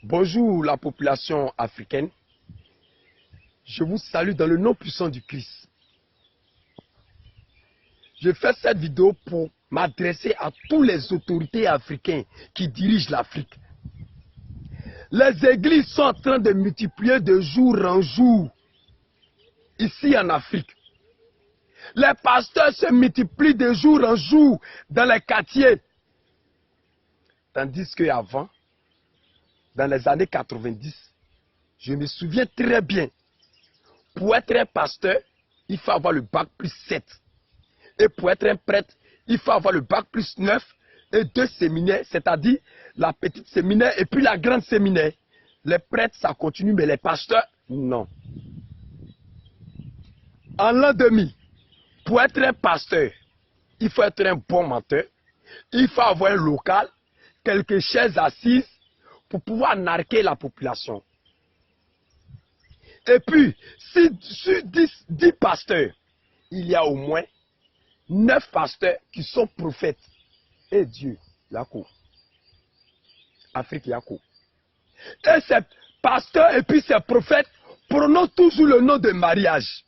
Bonjour la population africaine. Je vous salue dans le nom puissant du Christ. Je fais cette vidéo pour m'adresser à tous les autorités africaines qui dirigent l'Afrique. Les églises sont en train de multiplier de jour en jour ici en Afrique. Les pasteurs se multiplient de jour en jour dans les quartiers. Tandis qu'avant, dans les années 90, je me souviens très bien, pour être un pasteur, il faut avoir le bac plus 7. Et pour être un prêtre, il faut avoir le bac plus 9 et 2 séminaires, c'est-à-dire la petite séminaire et puis la grande séminaire. Les prêtres, ça continue, mais les pasteurs, non. En l'an 2000, pour être un pasteur, il faut être un bon menteur, il faut avoir un local, quelques chaises assises pour pouvoir narquer la population. Et puis, si sur 10 pasteurs, il y a au moins 9 pasteurs qui sont prophètes. Et Dieu, Yako. Afrique, Yako. Et ces pasteurs et puis ces prophètes prononcent toujours le nom de mariage.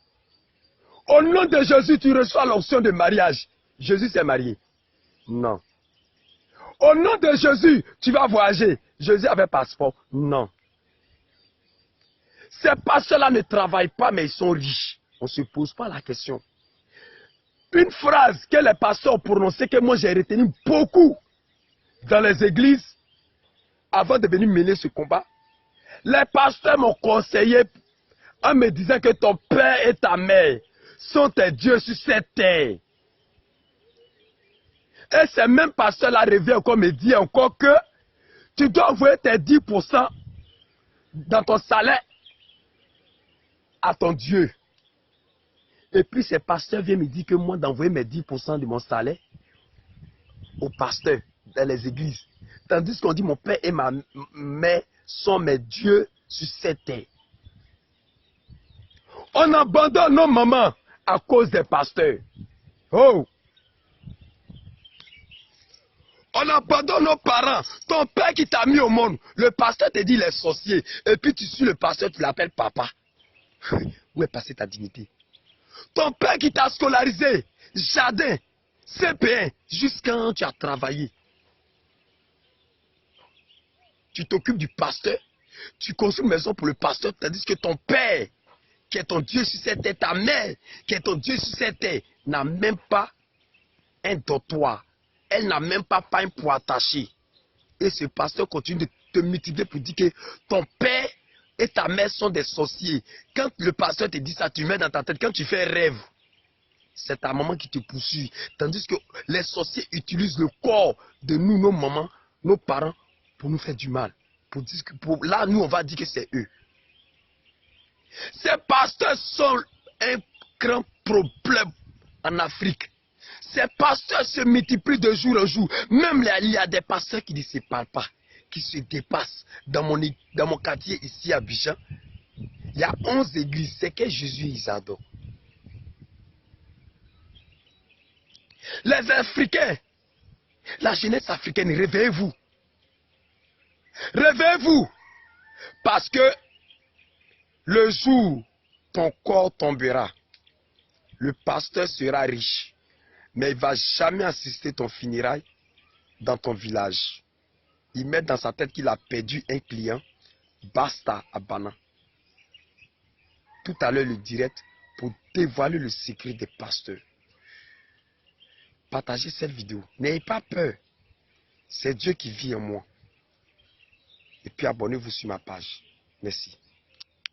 Au nom de Jésus, tu reçois l'onction de mariage. Jésus s'est marié. Non. Au nom de Jésus, tu vas voyager. Jésus avait passeport. Non. Ces pasteurs-là ne travaillent pas, mais ils sont riches. On ne se pose pas la question. Une phrase que les pasteurs ont prononcée, que moi j'ai retenu beaucoup dans les églises, avant de venir mener ce combat. Les pasteurs m'ont conseillé en me disant que ton père et ta mère sont tes dieux sur cette terre. Et ces mêmes pasteurs-là reviennent encore me dire encore que tu dois envoyer tes 10% dans ton salaire à ton Dieu. Et puis ces pasteurs viennent me dire que moi d'envoyer mes 10% de mon salaire aux pasteurs dans les églises. Tandis qu'on dit mon père et ma mère sont mes dieux sur cette terre. On abandonne nos mamans à cause des pasteurs. Oh! On abandonne nos parents. Ton père qui t'a mis au monde, le pasteur te dit les sorciers. Et puis tu suis le pasteur, tu l'appelles papa. Où est passée ta dignité? Ton père qui t'a scolarisé, jardin, CP1, jusqu'à quand tu as travaillé. Tu t'occupes du pasteur, tu construis une maison pour le pasteur, tandis que ton père, qui est ton Dieu sur cette terre, ta mère, qui est ton Dieu sur cette terre, n'a même pas un dortoir. Elle n'a même pas un pour attacher. Et ce pasteur continue de te multiplier pour dire que ton père et ta mère sont des sorciers. Quand le pasteur te dit ça, tu mets dans ta tête, quand tu fais rêve, c'est ta maman qui te poursuit. Tandis que les sorciers utilisent le corps de nous, nos mamans, nos parents, pour nous faire du mal. Là, nous, on va dire que c'est eux. Ces pasteurs sont un grand problème en Afrique. Ces pasteurs se multiplient de jour en jour. Même il y a des pasteurs qui ne se parlent pas, qui se dépassent. Dans mon quartier ici à Abidjan, il y a 11 églises. C'est que Jésus ils adorent. Les Africains, la jeunesse africaine, réveillez-vous. Réveillez-vous. Parce que le jour où ton corps tombera, le pasteur sera riche. Mais il ne va jamais assister ton funérail dans ton village. Il met dans sa tête qu'il a perdu un client. Basta à Bana. Tout à l'heure le direct pour dévoiler le secret des pasteurs. Partagez cette vidéo. N'ayez pas peur. C'est Dieu qui vit en moi. Et puis abonnez-vous sur ma page. Merci.